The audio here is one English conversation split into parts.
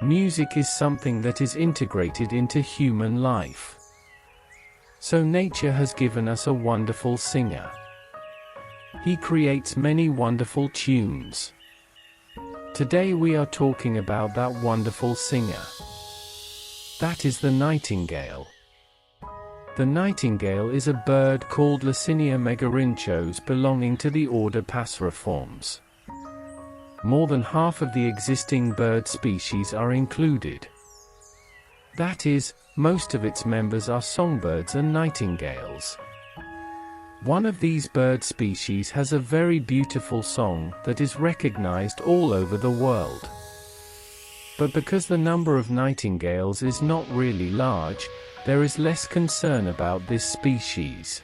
Music is something that is integrated into human life. So nature has given us a wonderful singer. He creates many wonderful tunes. Today we are talking about that wonderful singer. That is the nightingale. The nightingale is a bird called Luscinia megarhynchos belonging to the order Passeriformes. More than half of the existing bird species are included. That is, most of its members are songbirds and nightingales. One of these bird species has a very beautiful song that is recognized all over the world. But because the number of nightingales is not really large, there is less concern about this species.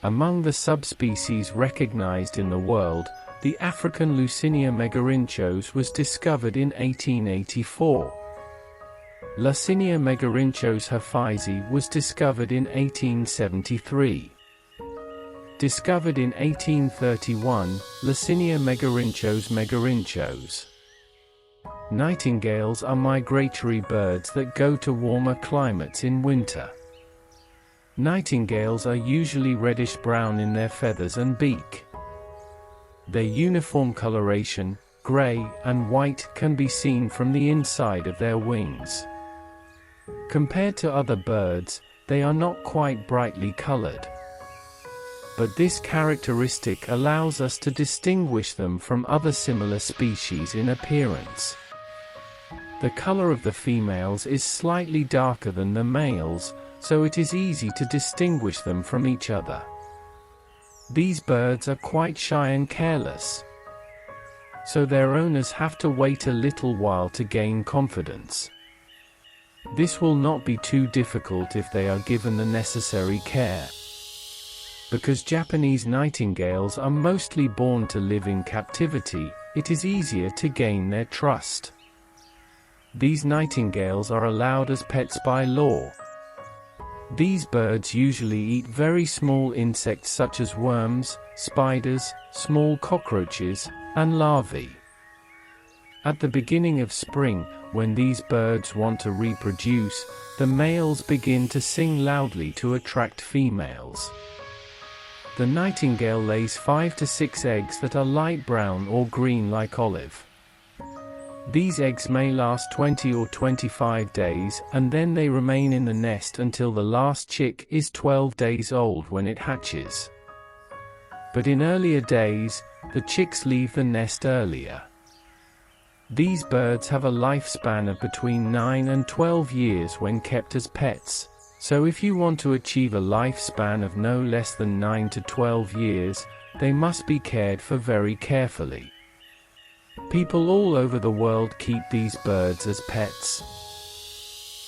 Among the subspecies recognized in the world, the African Lusinia megarhynchos was discovered in 1884. Luscinia megarhynchos Hafizi was discovered in 1873. Discovered in 1831, Luscinia megarhynchos. Nightingales are migratory birds that go to warmer climates in winter. Nightingales are usually reddish-brown in their feathers and beak. Their uniform coloration, gray and white, can be seen from the inside of their wings. Compared to other birds, they are not quite brightly colored. But this characteristic allows us to distinguish them from other similar species in appearance. The color of the females is slightly darker than the males, so it is easy to distinguish them from each other. These birds are quite shy and careless, so their owners have to wait a little while to gain confidence. This will not be too difficult if they are given the necessary care. Because Japanese nightingales are mostly born to live in captivity, it is easier to gain their trust. These nightingales are allowed as pets by law. These birds usually eat very small insects such as worms, spiders, small cockroaches, and larvae. At the beginning of spring, when these birds want to reproduce, the males begin to sing loudly to attract females. The nightingale lays 5 to 6 eggs that are light brown or green like olive. These eggs may last 20 or 25 days, and then they remain in the nest until the last chick is 12 days old when it hatches. But in earlier days, the chicks leave the nest earlier. These birds have a lifespan of between 9 and 12 years when kept as pets, so if you want to achieve a lifespan of no less than 9 to 12 years, they must be cared for very carefully. People all over the world keep these birds as pets.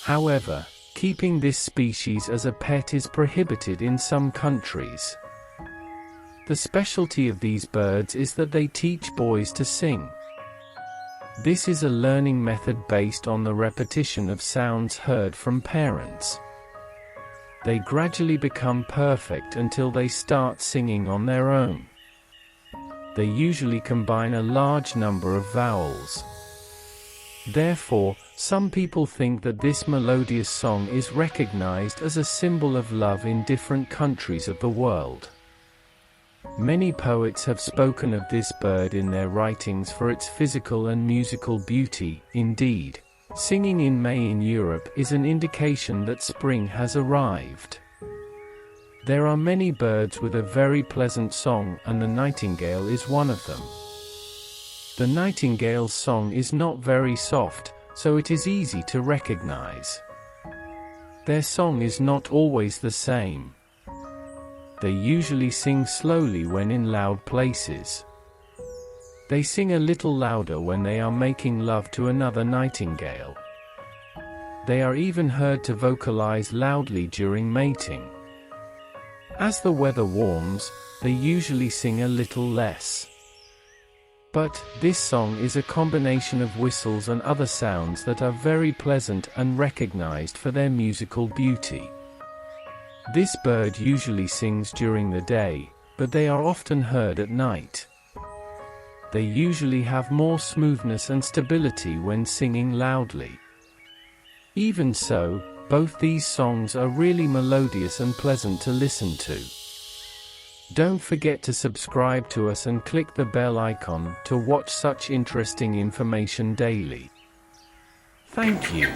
However, keeping this species as a pet is prohibited in some countries. The specialty of these birds is that they teach boys to sing. This is a learning method based on the repetition of sounds heard from parents. They gradually become perfect until they start singing on their own. They usually combine a large number of vowels. Therefore, some people think that this melodious song is recognized as a symbol of love in different countries of the world. Many poets have spoken of this bird in their writings for its physical and musical beauty. Indeed, singing in May in Europe is an indication that spring has arrived. There are many birds with a very pleasant song, and the nightingale is one of them. The nightingale's song is not very soft, so it is easy to recognize. Their song is not always the same. They usually sing slowly when in loud places. They sing a little louder when they are making love to another nightingale. They are even heard to vocalize loudly during mating. As the weather warms, they usually sing a little less. But this song is a combination of whistles and other sounds that are very pleasant and recognized for their musical beauty. This bird usually sings during the day, but they are often heard at night. They usually have more smoothness and stability when singing loudly. Even so, both these songs are really melodious and pleasant to listen to. Don't forget to subscribe to us and click the bell icon to watch such interesting information daily. Thank you.